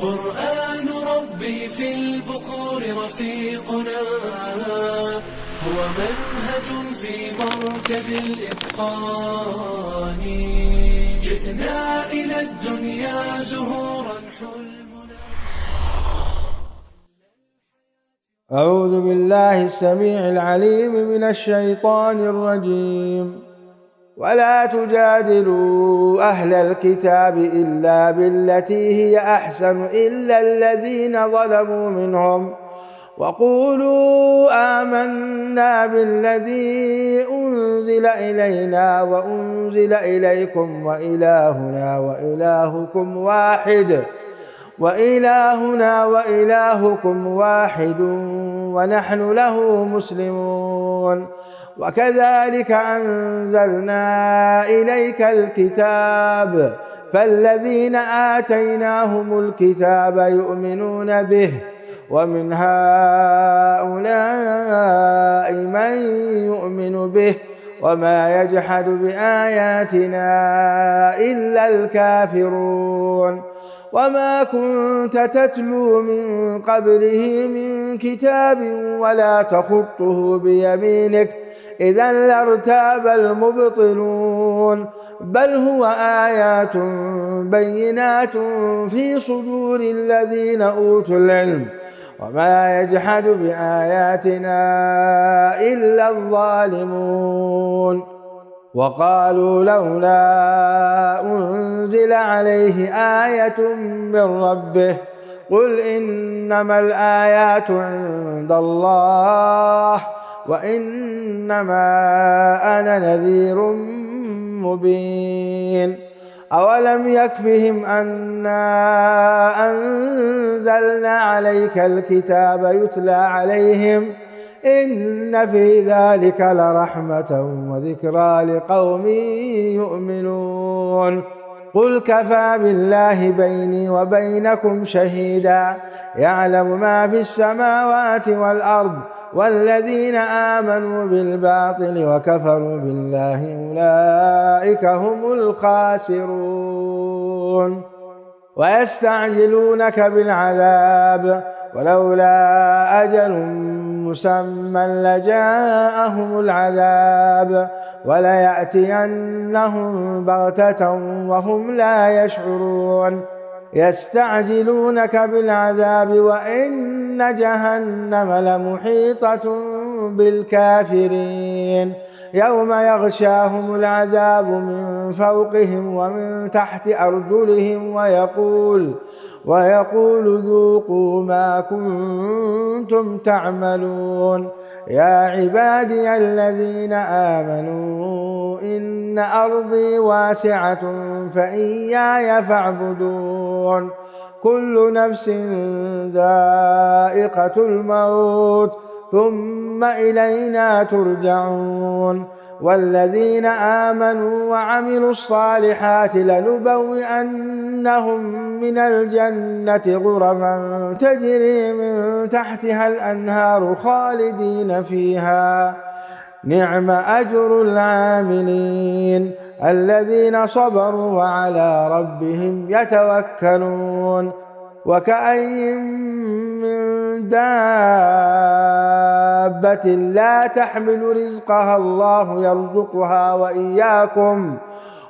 قرآن ربي في البكور رفيقنا، هو منهج في مركز الإتقان. جئنا إلى الدنيا زهورا حلمنا. أعوذ بالله السميع العليم من الشيطان الرجيم. ولا تجادلوا أهل الكتاب إلا بالتي هي أحسن إلا الذين ظلموا منهم وقولوا آمنا بالذي أنزل إلينا وأنزل إليكم وإلهنا وإلهكم واحد ونحن له مسلمون. وكذلك أنزلنا إليك الكتاب فالذين آتيناهم الكتاب يؤمنون به ومن هؤلاء من يؤمن به وما يجحد بآياتنا إلا الكافرون. وما كنت تتلو من قبله من كتاب ولا تخطه بيمينك إذا لارتاب المبطلون، بل هو آيات بينات في صدور الذين أوتوا العلم وما يجحد بآياتنا إلا الظالمون. وقالوا لولا أنزل عليه آية من ربه قل إنما الآيات عند الله وإنما أنا نذير مبين. أولم يكفهم أنا أنزلنا عليك الكتاب يتلى عليهم إن في ذلك لرحمة وذكرى لقوم يؤمنون. قل كفى بالله بيني وبينكم شهيدا يعلم ما في السماوات والأرض والذين آمنوا بالباطل وكفروا بالله أولئك هم الخاسرون. ويستعجلونك بالعذاب ولولا أجل مسمى لجاءهم العذاب وليأتينهم بغتة وهم لا يشعرون. يستعجلونك بالعذاب وإن جهنم لمحيطة بالكافرين يوم يغشاهم العذاب من فوقهم ومن تحت أرجلهم ويقول ذوقوا ما كنتم تعملون. يا عبادي الذين آمنوا إن أرضي واسعة فإياي فاعبدون. كل نفس ذائقة الموت ثم إلينا ترجعون. والذين آمنوا وعملوا الصالحات لنبوئنهم من الجنة غرفا تجري من تحتها الأنهار خالدين فيها نعم أجر العاملين الذين صبروا وعلى ربهم يتوكلون. وكأين من دابة لا تحمل رزقها الله يرزقها وإياكم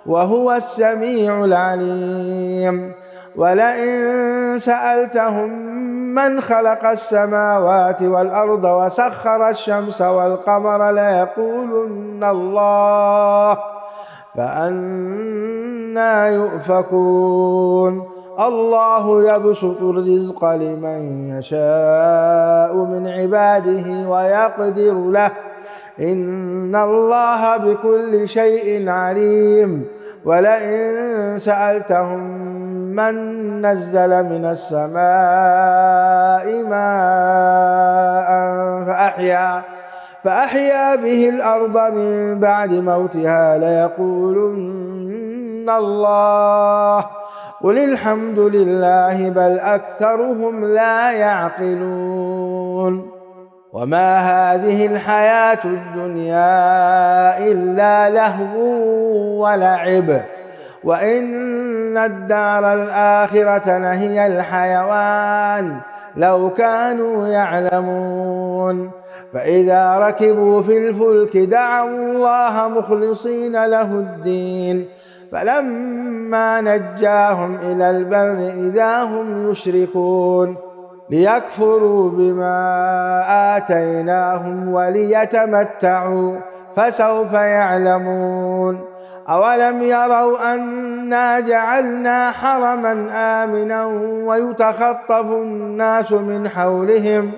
وهو السميع العليم. ولئن سألتهم من خلق السماوات والأرض وسخر الشمس والقمر ليقولن الله فأنى يؤفكون. الله يبسط الرزق لمن يشاء من عباده ويقدر له إن الله بكل شيء عليم. ولئن سألتهم من نزل من السماء ماء فأحيا به الأرض من بعد موتها ليقولن الله قل الحمد لله بل أكثرهم لا يعقلون. وما هذه الحياة الدنيا إلا لهو ولعب وإن الدار الآخرة لهي الحيوان لو كانوا يعلمون. فإذا ركبوا في الفلك دعوا الله مخلصين له الدين فلما نجاهم إلى البر إذا هم يشركون ليكفروا بما آتيناهم وليتمتعوا فسوف يعلمون. أولم يروا أنا جعلنا حرما آمنا ويتخطف الناس من حولهم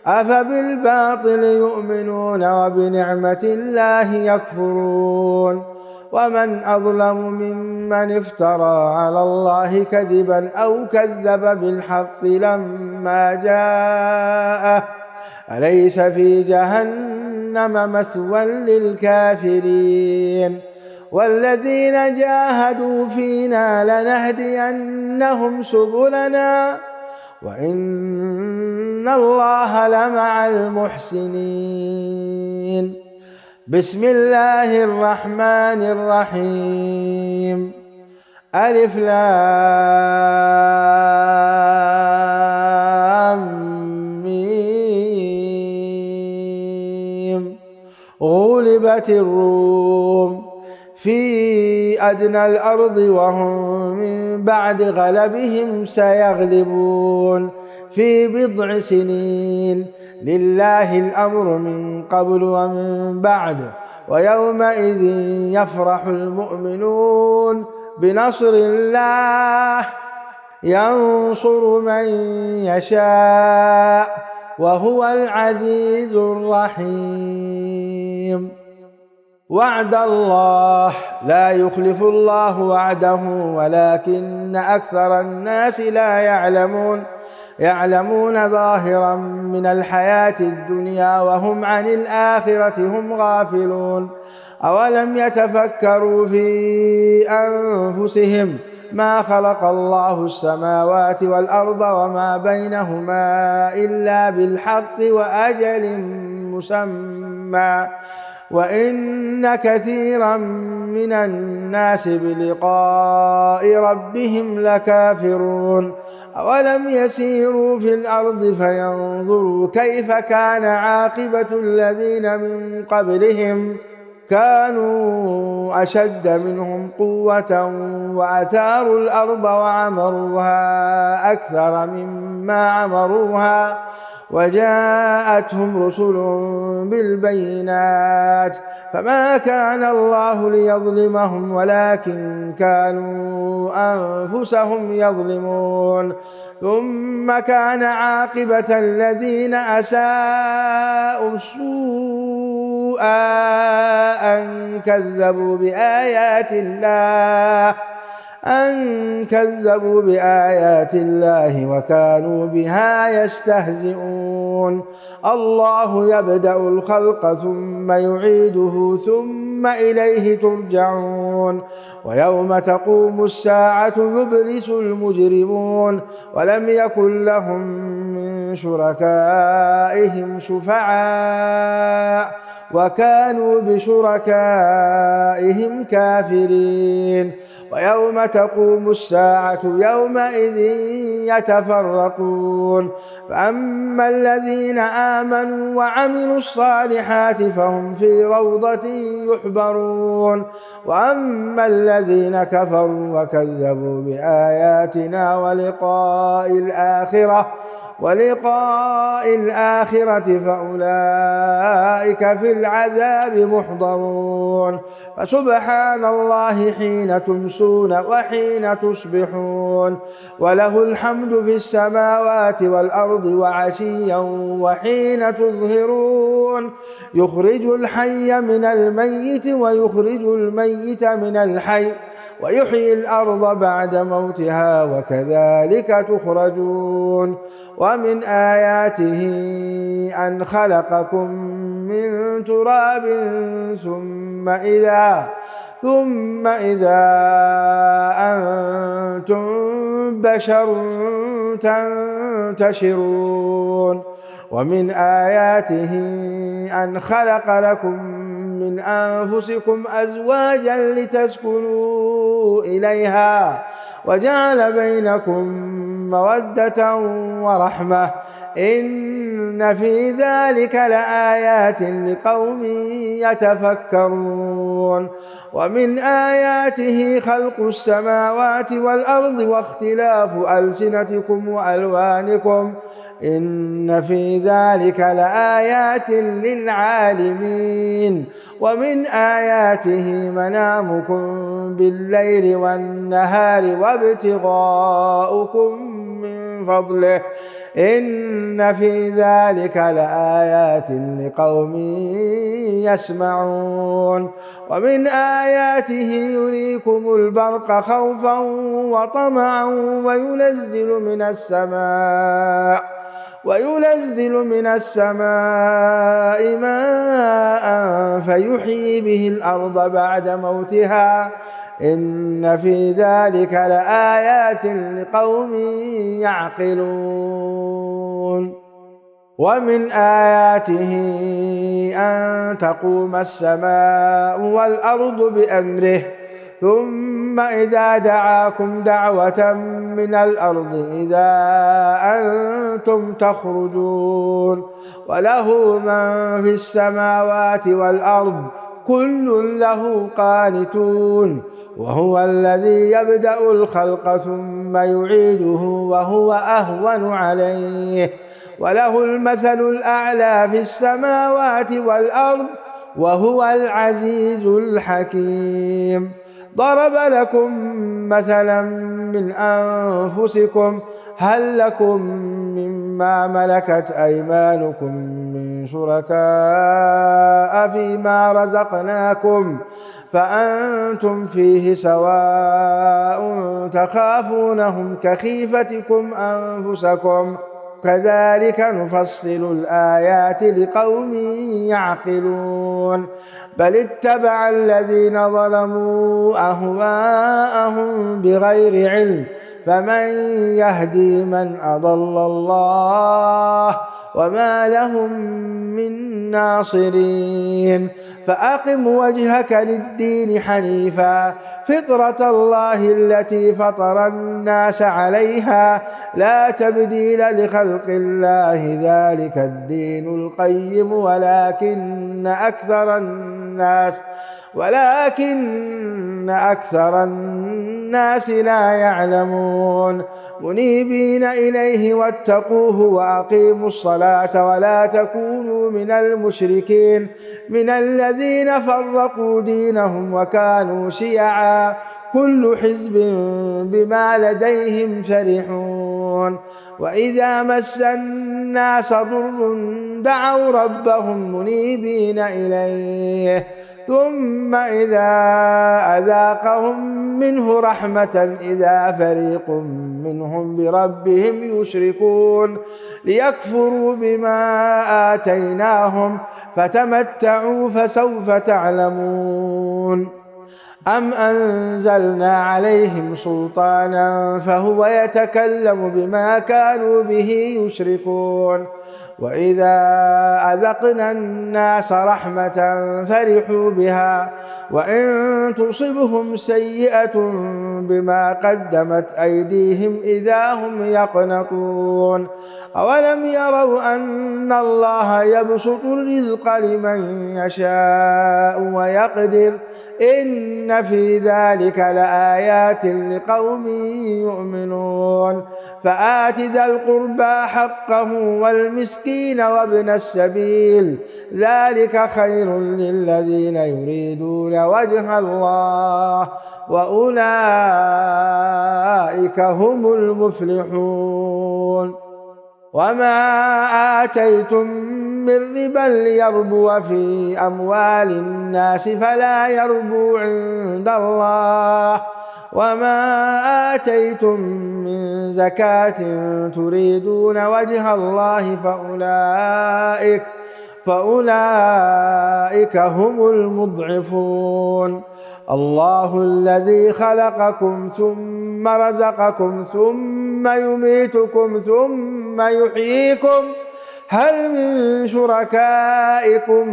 أفبالباطل يؤمنون وبنعمة الله يكفرون. ومن أظلم ممن افترى على الله كذبا أو كذب بالحق لما جاءه أليس في جهنم مثوى للكافرين. والذين جاهدوا فينا لنهدينهم سبلنا وإن الله لمع المحسنين. بسم الله الرحمن الرحيم. ألف لام ميم. غلبت الروم في أدنى الأرض وهم من بعد غلبهم سيغلبون في بضع سنين لله الأمر من قبل ومن بعد ويومئذ يفرح المؤمنون بنصر الله ينصر من يشاء وهو العزيز الرحيم. وعد الله لا يخلف الله وعده ولكن أكثر الناس لا يعلمون ظاهرا من الحياة الدنيا وهم عن الآخرة هم غافلون. أولم يتفكروا في أنفسهم ما خلق الله السماوات والأرض وما بينهما إلا بالحق وأجل مسمى وإن كثيرا من الناس بلقاء ربهم لكافرون. أولم يسيروا في الأرض فينظروا كيف كان عاقبة الذين من قبلهم كانوا أشد منهم قوة وأثاروا الأرض وعمروها أكثر مما عمروها وجاءتهم رسل بالبينات فما كان الله ليظلمهم ولكن كانوا أنفسهم يظلمون. ثم كان عاقبة الذين أساءوا السوء أن كذبوا بآيات الله وكانوا بها يستهزئون. الله يبدأ الخلق ثم يعيده ثم إليه ترجعون. ويوم تقوم الساعة يبلس المجرمون ولم يكن لهم من شركائهم شفعاء وكانوا بشركائهم كافرين. ويوم تقوم الساعة يومئذ يتفرقون فأما الذين آمنوا وعملوا الصالحات فهم في روضة يحبرون وأما الذين كفروا وكذبوا بآياتنا ولقاء الآخرة فأولئك في العذاب محضرون. فسبحان الله حين تمسون وحين تصبحون وله الحمد في السماوات والأرض وعشيا وحين تظهرون. يخرج الحي من الميت ويخرج الميت من الحي ويحيي الأرض بعد موتها وكذلك تخرجون. ومن آياته أن خلقكم من تراب ثم إذا أنتم بشر تنتشرون. ومن آياته أن خلق لكم من أنفسكم أزواجا لتسكنوا إليها وجعل بينكم مودة ورحمة إن في ذلك لآيات لقوم يتفكرون ومن آياته خلق السماوات والأرض واختلاف ألسنتكم وألوانكم إن في ذلك لآيات للعالمين ومن آياته منامكم بالليل والنهار وابتغاؤكم من فضله إن في ذلك لآيات لقوم يسمعون ومن آياته يريكم البرق خوفا وطمعا وينزل من السماء ماء فيحيي به الأرض بعد موتها إن في ذلك لآيات لقوم يعقلون ومن آياته أن تقوم السماء والأرض بأمره ثم إذا دعاكم دعوة من الأرض إذا أنتم تخرجون وله من في السماوات والأرض كل له قانتون وهو الذي يبدأ الخلق ثم يعيده وهو أهون عليه وله المثل الأعلى في السماوات والأرض وهو العزيز الحكيم ضرب لكم مثلا من أنفسكم هل لكم مما ملكت أيمانكم من شركاء فيما رزقناكم فأنتم فيه سواء تخافونهم كخيفتكم أنفسكم كذلك نفصل الآيات لقوم يعقلون بل اتبع الذين ظلموا أهواءهم بغير علم فمن يهدي من أضل الله وما لهم من ناصرين فأقم وجهك للدين حنيفا فطرة الله التي فطر الناس عليها لا تبديل لخلق الله ذلك الدين القيم ولكن أكثر الناس لا يعلمون منيبين إليه واتقوه وأقيموا الصلاة ولا تكونوا من المشركين من الذين فرقوا دينهم وكانوا شيعا كل حزب بما لديهم فرحون وإذا مس الناس ضر دعوا ربهم منيبين إليه ثم إذا أذاقهم منه رحمة إذا فريق منهم بربهم يشركون ليكفروا بما آتيناهم فتمتعوا فسوف تعلمون أم أنزلنا عليهم سلطانا فهو يتكلم بما كانوا به يشركون وإذا أذقنا الناس رحمة فرحوا بها وإن تصبهم سيئة بما قدمت أيديهم إذا هم يقنطون أولم يروا أن الله يبسط الرزق لمن يشاء ويقدر إن في ذلك لآيات لقوم يؤمنون فآت ذا القربى حقه والمسكين وابن السبيل ذلك خير للذين يريدون وجه الله وأولئك هم المفلحون وما آتيتم من ربا ليربو في أموال الناس فلا يربو عند الله وما آتيتم من زكاة تريدون وجه الله فأولئك هم المضعفون الله الذي خلقكم ثم رزقكم ثم يميتكم ثم يحييكم هل من شركائكم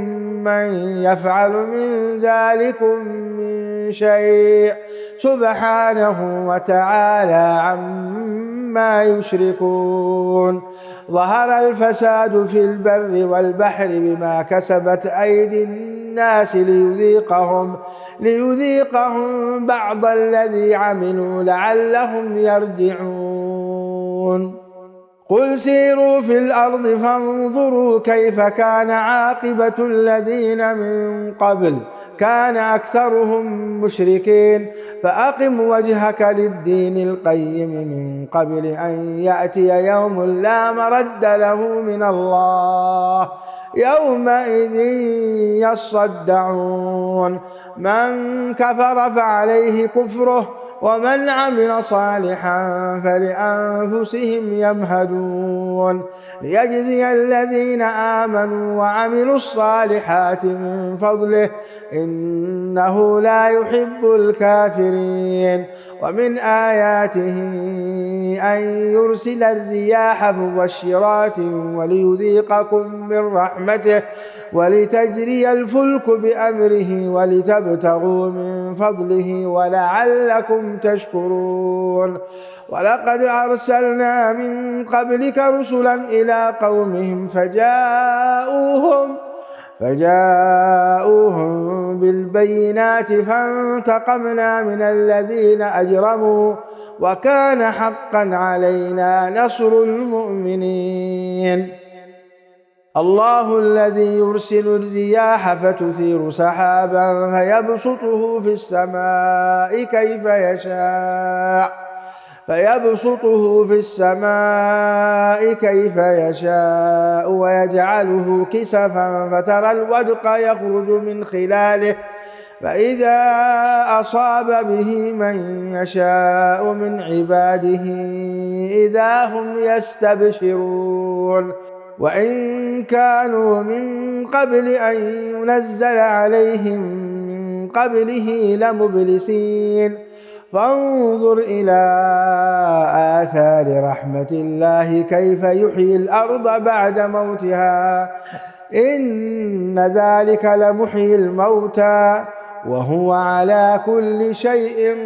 من يفعل من ذلكم من شيء سبحانه وتعالى عما يشركون ظهر الفساد في البر والبحر بما كسبت أيدي الناس ليذيقهم بعض الذي عملوا لعلهم يرجعون قل سيروا في الأرض فانظروا كيف كان عاقبة الذين من قبل كان أكثرهم مشركين فأقم وجهك للدين القيم من قبل أن يأتي يوم لا مرد له من الله يومئذ يصدعون من كفر فعليه كفره ومن عمل صالحا فلأنفسهم يمهدون ليجزي الذين آمنوا وعملوا الصالحات من فضله إنه لا يحب الكافرين ومن آياته أن يرسل الرياح مبشرات وليذيقكم من رحمته ولتجري الفلك بأمره ولتبتغوا من فضله ولعلكم تشكرون ولقد أرسلنا من قبلك رسلا إلى قومهم فجاءوهم بالبينات فانتقمنا من الذين أجرموا وكان حقا علينا نصر المؤمنين الله الذي يرسل الرياح فتثير سحابا فيبسطه في السماء كيف يشاء ويجعله كسفا فترى الودق يخرج من خلاله فإذا أصاب به من يشاء من عباده إذا هم يستبشرون وإن كانوا من قبل أن ينزل عليهم من قبله لمبلسين فانظر إلى آثار رحمة الله كيف يحيي الأرض بعد موتها إن ذلك لمحيي الموتى وهو على كل شيء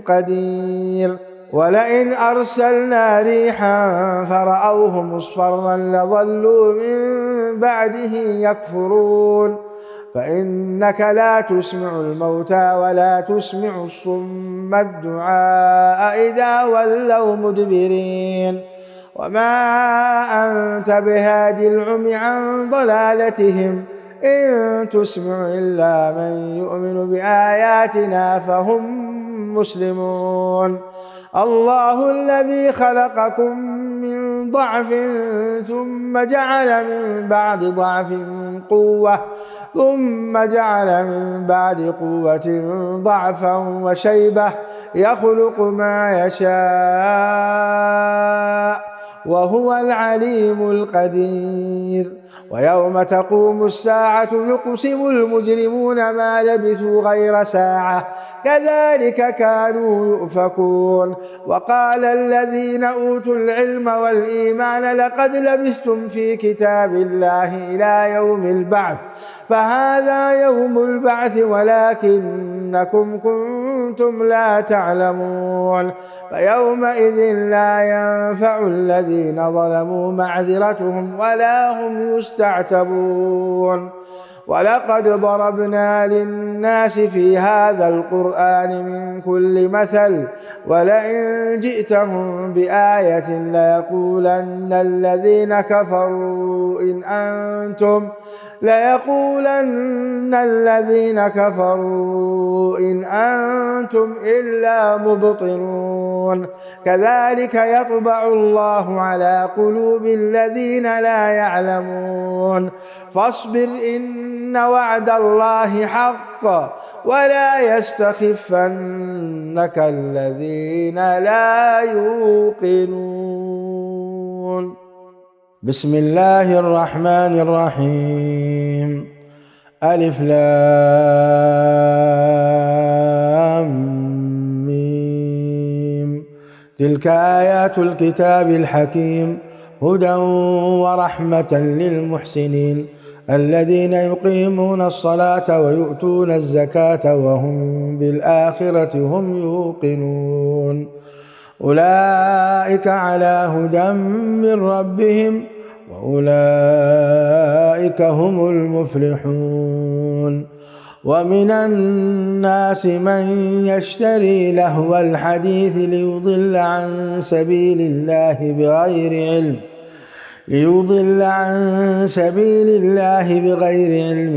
قدير ولئن أرسلنا ريحا فرأوه مصفرا لظلوا من بعده يكفرون فإنك لا تسمع الموتى ولا تسمع الصم الدعاء إذا ولوا مدبرين وما أنت بهادي العمي عن ضلالتهم إن تسمع إلا من يؤمن بآياتنا فهم مسلمون الله الذي خلقكم من ضعف ثم جعل من بعد ضعف قوة ثم جعل من بعد قوة ضعفا وشيبة يخلق ما يشاء وهو العليم القدير ويوم تقوم الساعة يقسم المجرمون ما لبثوا غير ساعة كذلك كانوا يؤفكون وقال الذين أوتوا العلم والإيمان لقد لبثتم في كتاب الله إلى يوم البعث فهذا يوم البعث ولكنكم كنتم لا تعلمون فيومئذ لا ينفع الذين ظلموا معذرتهم ولا هم يستعتبون ولقد ضربنا للناس في هذا القرآن من كل مثل ولئن جئتهم بآية ليقولن الذين كفروا إن أنتم إلا مبطلون كذلك يطبع الله على قلوب الذين لا يعلمون فاصبر إن وعد الله حق ولا يستخفنك الذين لا يوقنون بسم الله الرحمن الرحيم ألف لام ميم تلك آيات الكتاب الحكيم هدى ورحمة للمحسنين الذين يقيمون الصلاة ويؤتون الزكاة وهم بالآخرة هم يوقنون أولئك على هدى من ربهم وأولئك هم المفلحون ومن الناس من يشتري لهو الحديث ليضل عن سبيل الله بغير علم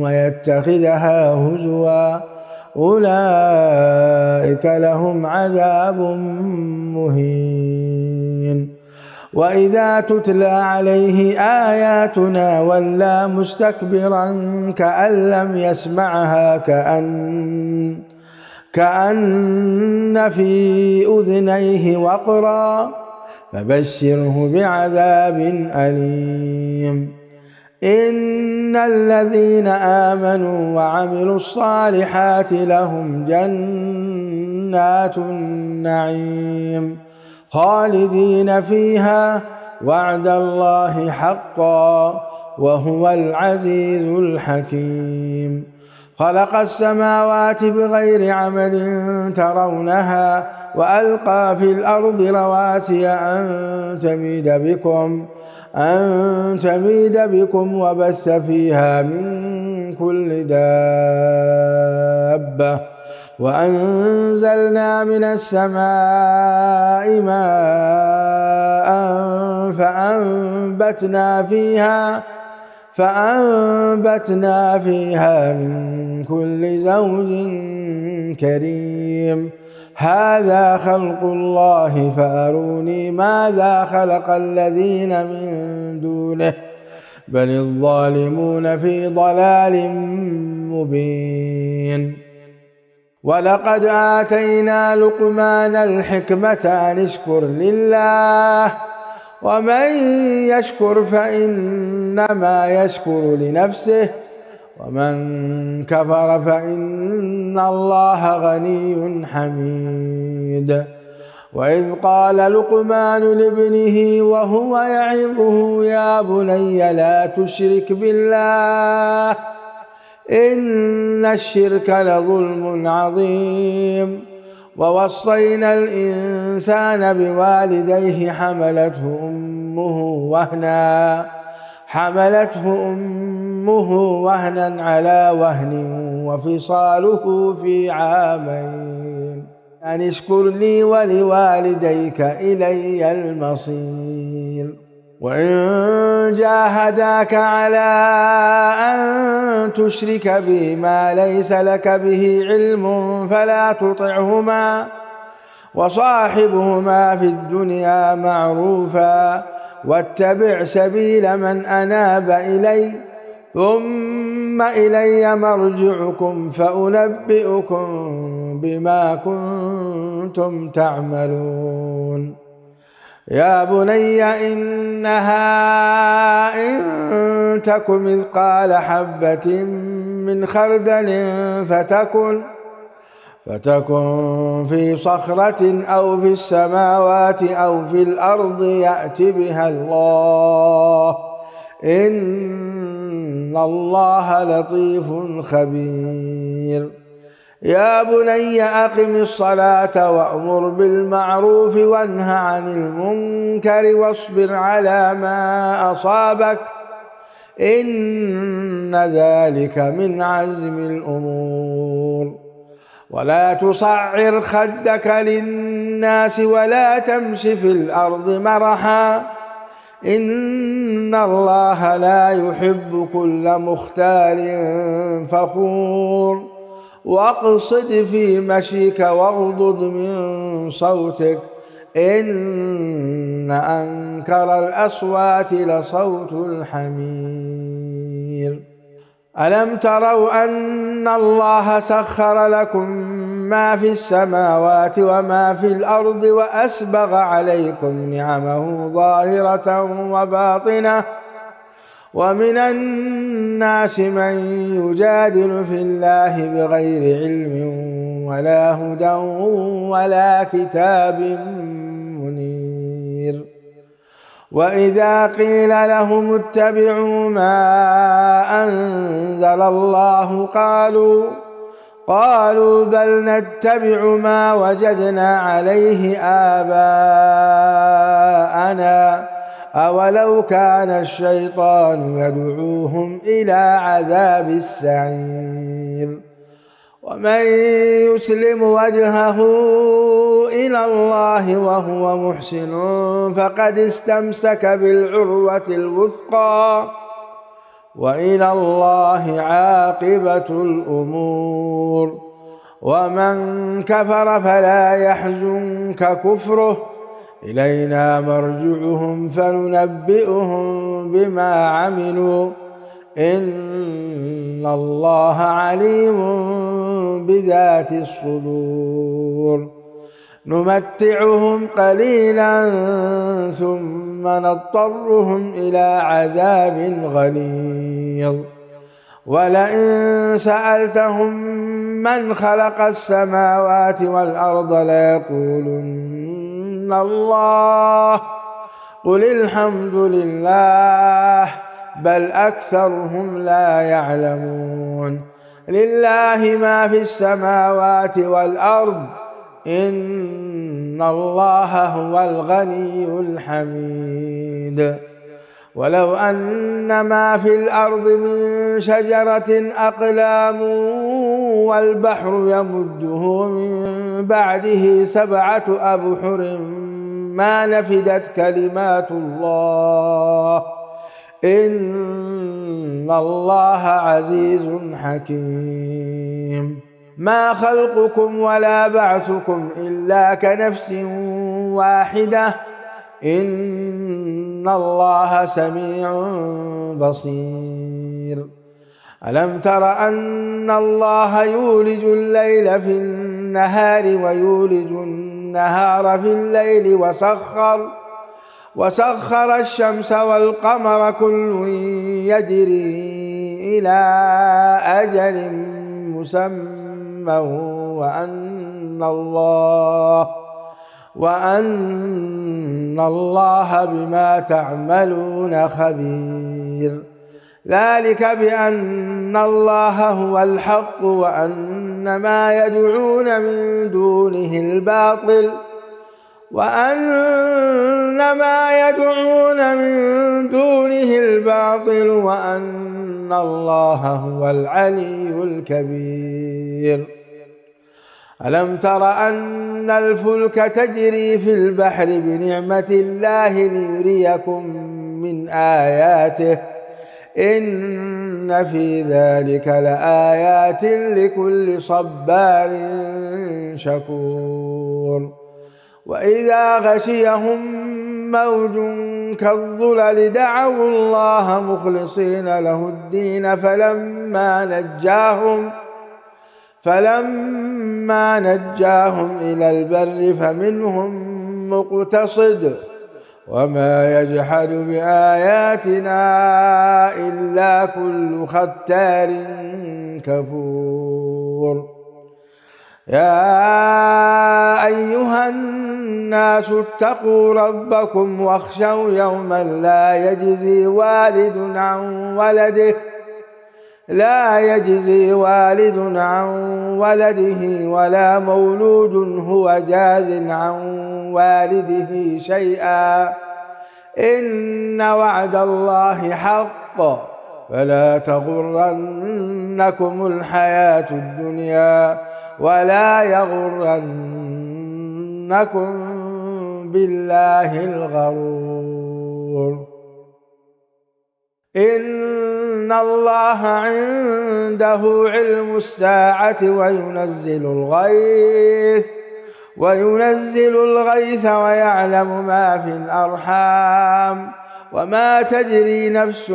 ويتخذها هزوا أولئك لهم عذاب مهين وإذا تتلى عليه آياتنا ولى مستكبرا كأن لم يسمعها كأن في أذنيه وقرا فبشره بعذاب أليم إن الذين آمنوا وعملوا الصالحات لهم جنات النعيم خالدين فيها وعد الله حقا وهو العزيز الحكيم خلق السماوات بغير عمد ترونها وألقى في الأرض رواسي أن تميد بكم وبث فيها من كل دابة وأنزلنا من السماء ماء فأنبتنا فيها من كل زوج كريم هذا خلق الله فأروني ماذا خلق الذين من دونه بل الظالمون في ضلال مبين ولقد آتينا لقمان الحكمة أن اشكر لله ومن يشكر فإنما يشكر لنفسه ومن كفر فإن الله غني حميد وإذ قال لقمان لابنه وهو يعظه يا بني لا تشرك بالله إن الشرك لظلم عظيم ووصينا الإنسان بوالديه حملته أمه وهنا على وهن وفصاله في عامين أن اشكر لي ولوالديك إلي المصير وإن جاهداك على أن تشرك بي ما ليس لك به علم فلا تطعهما وصاحبهما في الدنيا معروفا واتبع سبيل من أناب إلي ثم إلي مرجعكم فأنبئكم بما كنتم تعملون يا بني إنها إن تك مثقال حبة من خردل فتكن في صخرة أو في السماوات أو في الأرض يأت بها الله إن الله لطيف خبير يا بني أقم الصلاة وأمر بالمعروف وانه عن المنكر واصبر على ما أصابك إن ذلك من عزم الأمور ولا تصعر خدك للناس ولا تمش في الأرض مرحا إن الله لا يحب كل مختال فخور واقصد في مشيك واغضض من صوتك إن أنكر الأصوات لصوت الحمير ألم تروا أن الله سخر لكم ما في السماوات وما في الأرض وأسبغ عليكم نعمه ظاهرة وباطنة ومن الناس من يجادل في الله بغير علم ولا هدى ولا كتاب منير وإذا قيل لهم اتبعوا ما أنزل الله قالوا بل نتبع ما وجدنا عليه آباءنا أولو كان الشيطان يدعوهم إلى عذاب السعير ومن يسلم وجهه إلى الله وهو محسن فقد استمسك بالعروة الوثقى وإلى الله عاقبة الأمور ومن كفر فلا يحزنك كفره إلينا مرجعهم فننبئهم بما عملوا إن الله عليم بذات الصدور نمتعهم قليلا ثم نضطرهم إلى عذاب غليظ ولئن سألتهم من خلق السماوات والأرض ليقولن الله قل الحمد لله بل أكثرهم لا يعلمون لله ما في السماوات والأرض إن الله هو الغني الحميد ولو أن ما في الأرض من شجرة أقلام والبحر يمده من بعده 7 أبحر ما نفدت كلمات الله إن الله عزيز حكيم ما خلقكم ولا بعثكم إلا كنفس واحدة إن الله سميع بصير ألم تر أن الله يولج الليل في النهار ويولج النهار في الليل وسخر الشمس والقمر كل يجري إلى أجل مسمى وأن الله بما تعملون خبير ذلك بأن الله هو الحق وأن ما يدعون من دونه الباطل وأن الله هو العلي الكبير ألم تر أن الفلك تجري في البحر بنعمة الله ليريكم من آياته إن في ذلك لآيات لكل صبار شكور وإذا غشيهم موج كالظلل دعوا الله مخلصين له الدين فلما نجاهم إلى البر فمنهم مقتصد وما يجحد بآياتنا إلا كل ختار كفور يا أيها الناس اتقوا ربكم واخشوا يوما لا يجزي والد عن ولده ولا مولود هو جاز عن والده شيئا إن وعد الله حق فلا تغرنكم الحياة الدنيا ولا يغرنكم بالله الغرور إن الله عنده علم الساعة وينزل الغيث ويعلم ما في الأرحام وما تدري نفس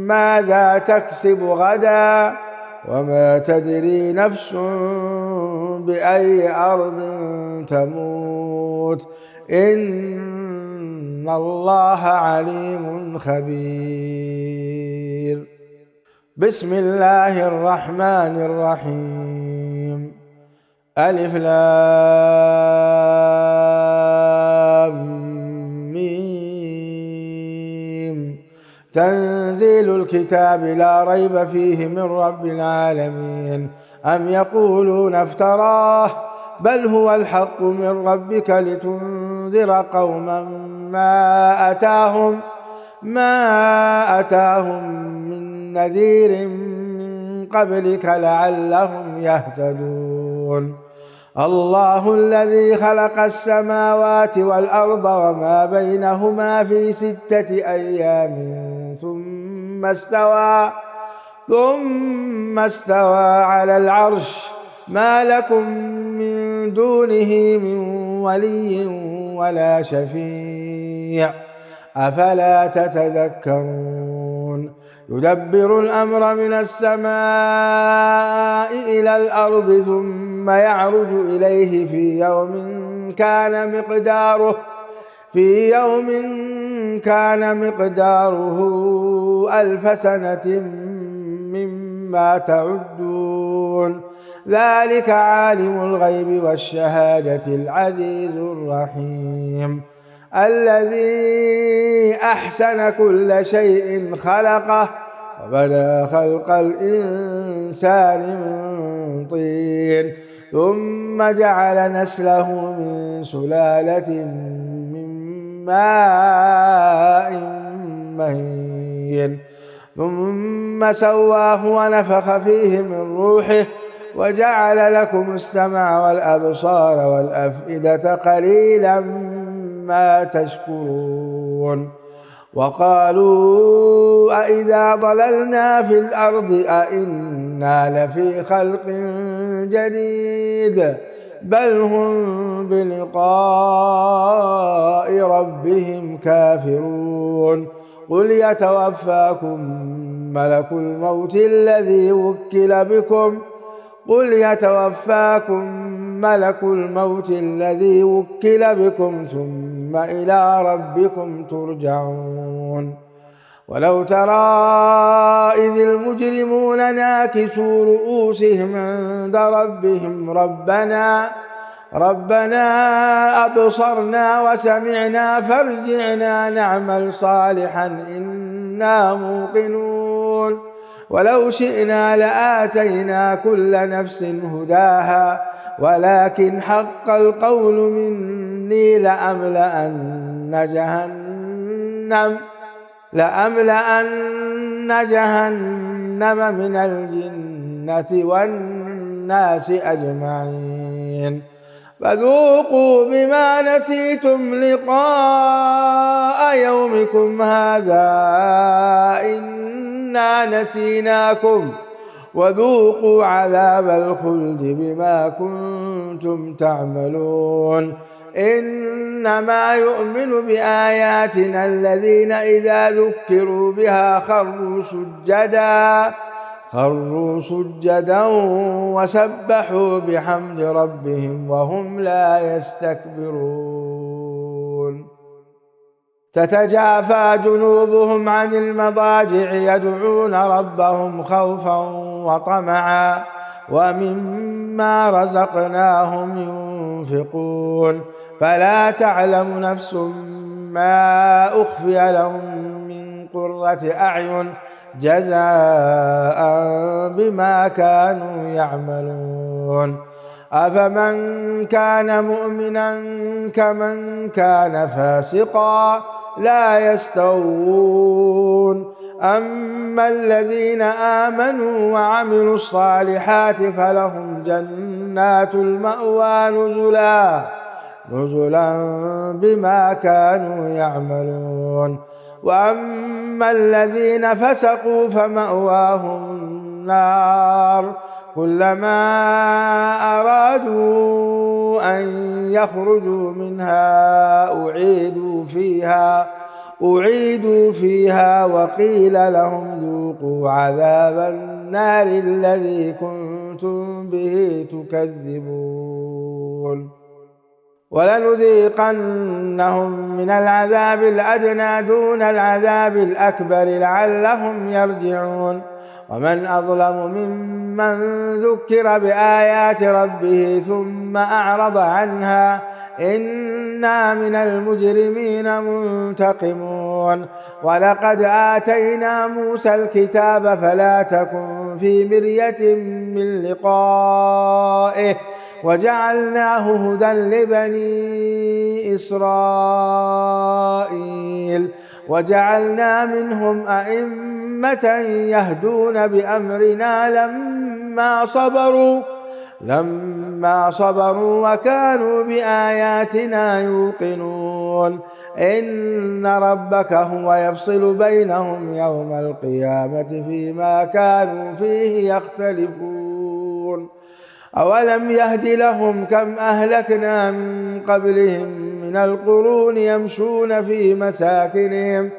ماذا تكسب غدا وما تدري نفس بأي أرض تموت إن الله عليم خبير بسم الله الرحمن الرحيم ألف لام ، تنزيل الكتاب لا ريب فيه من رب العالمين. أم يقولون افتراه بل هو الحق من ربك لتنذر قوما ما أتاهم من نذير من قبلك لعلهم يهتدون. الله الذي خلق السماوات والأرض وما بينهما في 6 أيام ثم استوى على العرش ما لكم من دونه من ولي ولا شفيع أفلا تتذكرون. يدبر الأمر من السماء إلى الأرض ثم يعرج إليه في يوم كان مقداره 1000 سنة مما تعدون. ذلك عالم الغيب والشهادة العزيز الرحيم الذي أحسن كل شيء خلقه وبدأ خلق الإنسان من طين ثم جعل نسله من سلالة من ماء مهين ثم سواه ونفخ فيه من روحه وجعل لكم السمع والأبصار والأفئدة قليلا ما تشكرون. وقالوا أئذا ضللنا في الأرض أئنا لفي خلق جديد بل هم بلقاء ربهم كافرون. قل يتوفاكم ملك الموت الذي وكل بكم ثم إلى ربكم ترجعون. ولو ترى إذ المجرمون ناكسوا رؤوسهم عند ربهم ربنا أبصرنا وسمعنا فارجعنا نعمل صالحا إنا موقنون. ولو شئنا لآتينا كل نفس هداها ولكن حق القول مني لأملأن جهنم من الجنة والناس أجمعين. فذوقوا بما نسيتم لقاء يومكم هذا إنا نسيناكم وذوقوا عذاب الخلد بما كنتم تعملون. إنما يؤمن بآياتنا الذين إذا ذكروا بها خروا سجدا وسبحوا بحمد ربهم وهم لا يستكبرون. تتجافى جنوبهم عن المضاجع يدعون ربهم خوفا وطمعا ومما رزقناهم ينفقون. فلا تعلم نفس ما أخفي لهم من قرة أعين جزاء بما كانوا يعملون. أفمن كان مؤمنا كمن كان فاسقا لا يستوون. أما الذين آمنوا وعملوا الصالحات فلهم جنات المأوى نزلا بما كانوا يعملون. وأما الذين فسقوا فمأواهم النار كلما أرادوا أن يخرجوا منها أعيدوا فيها وقيل لهم ذوقوا عذاب النار الذي كنتم به تكذبون. ولنذيقنهم من العذاب الأدنى دون العذاب الأكبر لعلهم يرجعون. ومن أظلم ممن ذكر بآيات ربه ثم أعرض عنها إنا من المجرمين منتقمون. يعلمون. ولقد آتينا موسى الكتاب فلا تكن في مرية من لقائه وجعلناه هدى لبني إسرائيل وجعلنا منهم أئمة يهدون بأمرنا لما صبروا وكانوا بآياتنا يوقنون. إن ربك هو يفصل بينهم يوم القيامة فيما كانوا فيه يختلفون. أولم يهد لهم كم أهلكنا من قبلهم من القرون يمشون في مساكنهم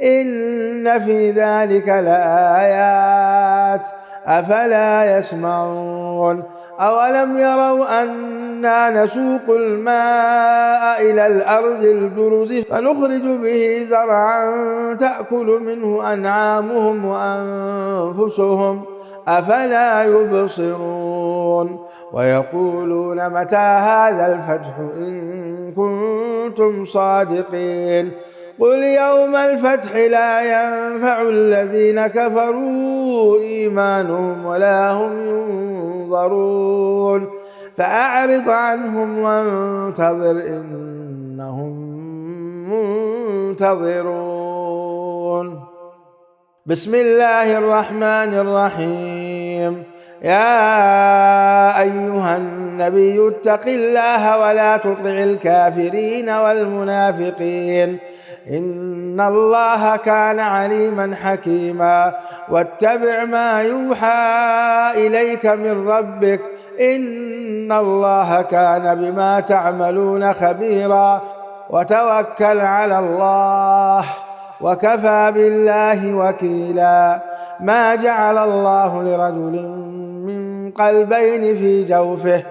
إن في ذلك لآيات أفلا يسمعون. أولم يروا أنا نسوق الماء إلى الأرض الجرز فنخرج به زرعا تأكل منه أنعامهم وأنفسهم أفلا يبصرون. ويقولون متى هذا الفتح إن كنتم صادقين. قل يوم الفتح لا ينفع الذين كفروا إيمانهم ولا هم ينظرون. فأعرض عنهم وانتظر إنهم منتظرون. بسم الله الرحمن الرحيم. يا أيها النبي اتق الله ولا تطع الكافرين والمنافقين إن الله كان عليما حكيما. واتبع ما يوحى إليك من ربك إن الله كان بما تعملون خبيرا. وتوكل على الله وكفى بالله وكيلا. ما جعل الله لرجل من قلبين في جوفه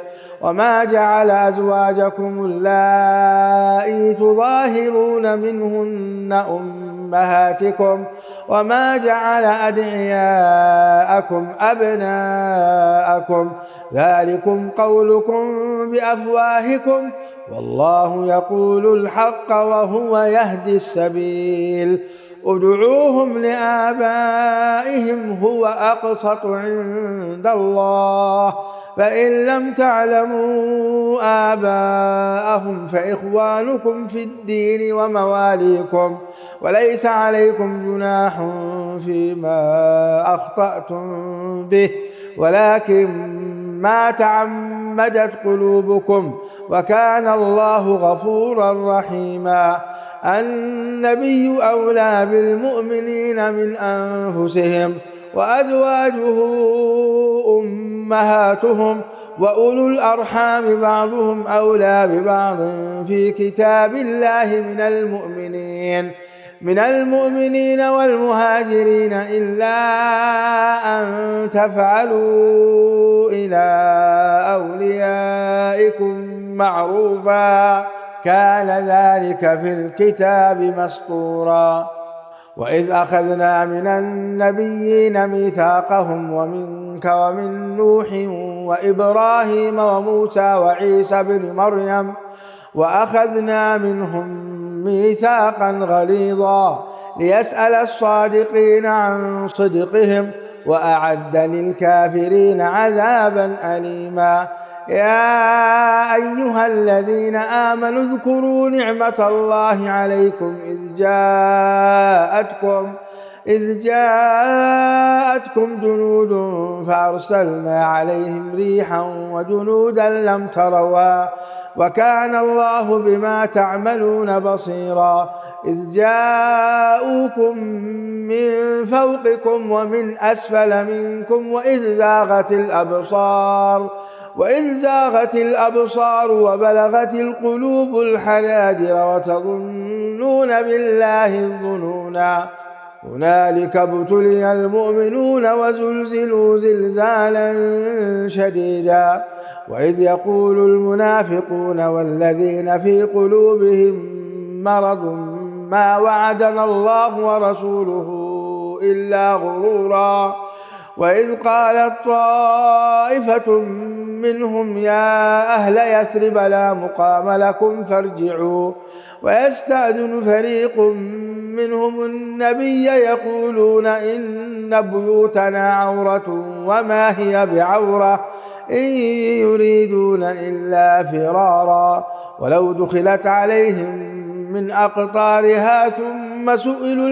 وما جعل أزواجكم اللائي تظاهرون منهن أمهاتكم وما جعل أدعياءكم أبناءكم ذلكم قولكم بأفواهكم والله يقول الحق وهو يهدي السبيل. ادعوهم لآبائهم هو أقسط عند الله فإن لم تعلموا آباءهم فإخوانكم في الدين ومواليكم وليس عليكم جناح فيما أخطأتم به ولكن ما تعمدت قلوبكم وكان الله غفورا رحيما. النبي أولى بالمؤمنين من أنفسهم وأزواجه أمهاتهم وأولو الأرحام بعضهم أولى ببعض في كتاب الله من المؤمنين والمهاجرين إلا أن تفعلوا إلى أوليائكم معروفا كان ذلك في الكتاب مسطورا. وإذ أخذنا من النبيين ميثاقهم ومنك ومن نوح وإبراهيم وموسى وعيسى بن مريم وأخذنا منهم ميثاقا غليظا ليسأل الصادقين عن صدقهم وأعد للكافرين عذابا أليما. يا أيها الذين آمنوا اذكروا نعمة الله عليكم إذ جاءتكم جنود فأرسلنا عليهم ريحا وجنودا لم تروا وكان الله بما تعملون بصيرا. إذ جاءوكم من فوقكم ومن أسفل منكم وإذ زاغت الأبصار وبلغت القلوب الحناجر وتظنون بالله الظنونا. هنالك ابتلي المؤمنون وزلزلوا زلزالا شديدا. وإذ يقول المنافقون والذين في قلوبهم مرض ما وعدنا الله ورسوله إلا غرورا. وإذ قالت طائفة منهم يا أهل يثرب لا مقام لكم فارجعوا ويستأذن فريق منهم النبي يقولون إن بيوتنا عورة وما هي بعورة إن يريدون إلا فرارا ولو دخلت عليهم من أقطارها ثم سئلوا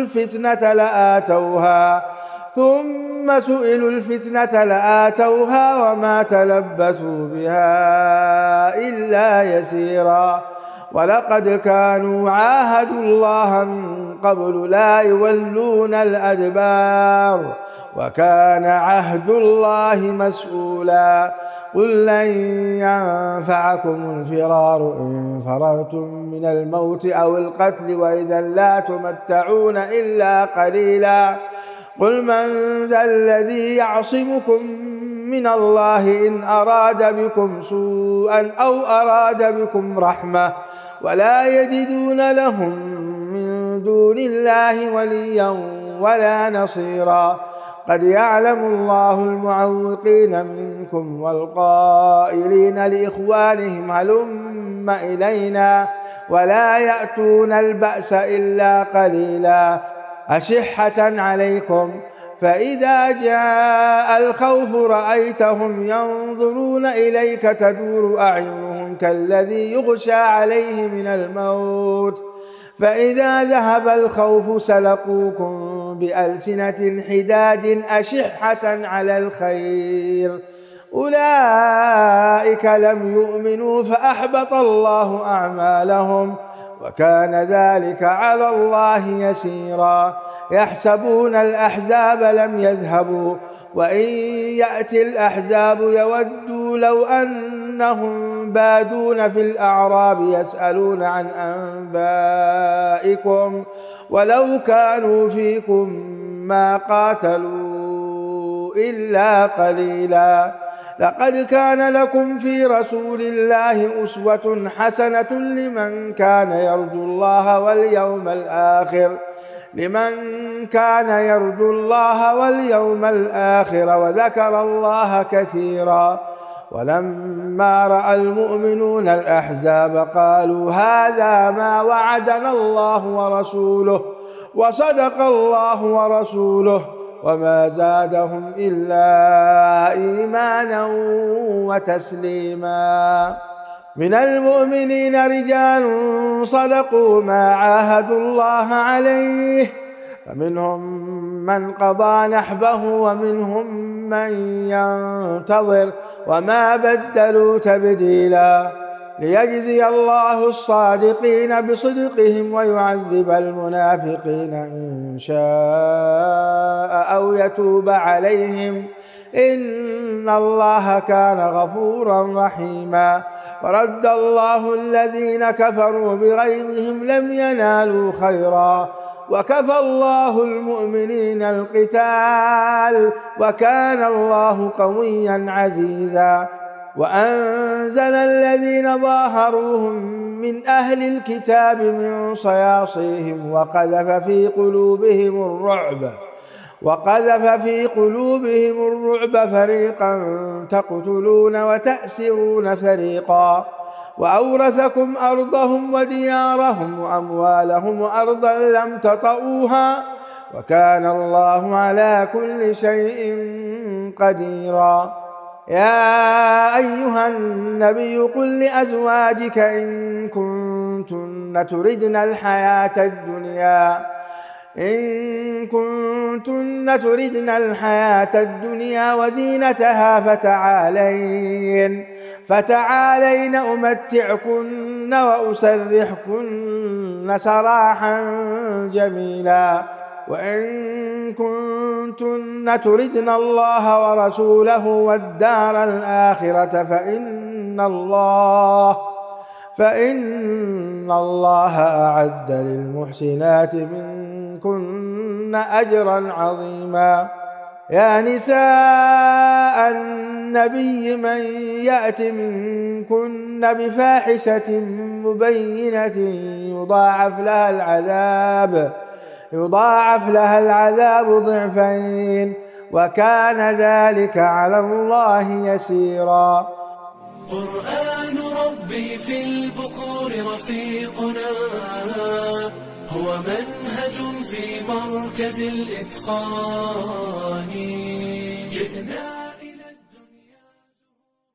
الفتنة لآتوها وما تلبثوا بها إلا يسيرا ولقد كانوا عاهدوا الله من قبل لا يولون الأدبار وكان عهد الله مسؤولا قل لن ينفعكم الفرار إن فررتم من الموت أو القتل وإذا لا تمتعون إلا قليلا قل من ذا الذي يعصمكم من الله إن أراد بكم سوءا أو أراد بكم رحمة ولا يجدون لهم من دون الله وليا ولا نصيرا قد يعلم الله المعوقين منكم والقائلين لإخوانهم هلم إلينا ولا يأتون البأس إلا قليلا أشحة عليكم فإذا جاء الخوف رأيتهم ينظرون إليك تدور أعينهم كالذي يغشى عليه من الموت فإذا ذهب الخوف سلقوكم بألسنة حداد أشحة على الخير أولئك لم يؤمنوا فأحبط الله أعمالهم وكان ذلك على الله يسيرا يحسبون الأحزاب لم يذهبوا وإن يأتي الأحزاب يودوا لو أنهم بادون في الأعراب يسألون عن أنبائكم ولو كانوا فيكم ما قاتلوا إلا قليلا لقد كان لكم في رسول الله أسوة حسنة لمن كان يرجو الله واليوم الآخر وذكر الله كثيرا ولما رأى المؤمنون الأحزاب قالوا هذا ما وعدنا الله ورسوله وصدق الله ورسوله وما زادهم إلا إيمانا وتسليما من المؤمنين رجال صدقوا ما عاهدوا الله عليه فمنهم من قضى نحبه ومنهم من ينتظر وما بدلوا تبديلا ليجزي الله الصادقين بصدقهم ويعذب المنافقين إن شاء أو يتوب عليهم إن الله كان غفورا رحيما ورد الله الذين كفروا بغيظهم لم ينالوا خيرا وكفى الله المؤمنين القتال وكان الله قويا عزيزا وأنزل الذين ظاهروهم من أهل الكتاب من صياصيهم وقذف في قلوبهم الرعب فريقا تقتلون وتأسرون فريقا وأورثكم أرضهم وديارهم وأموالهم وأرضا لم تطئوها وكان الله على كل شيء قديرا يا أيها النبي قل لأزواجك إن كنتن تردن الحياة الدنيا وزينتها فتعالين أمتعكن وأسرحكن سراحا جميلا وإن كنتن تردن الله ورسوله والدار الآخرة فإن الله أعد للمحسنات منكن أجرا عظيما يا نساء النبي من يأت منكن بفاحشة مبينة يضاعف لها العذاب ضعفين وكان ذلك على الله يسيرا. قرآن ربي في البكور رفيقنا، هو منهج في مركز الإتقان.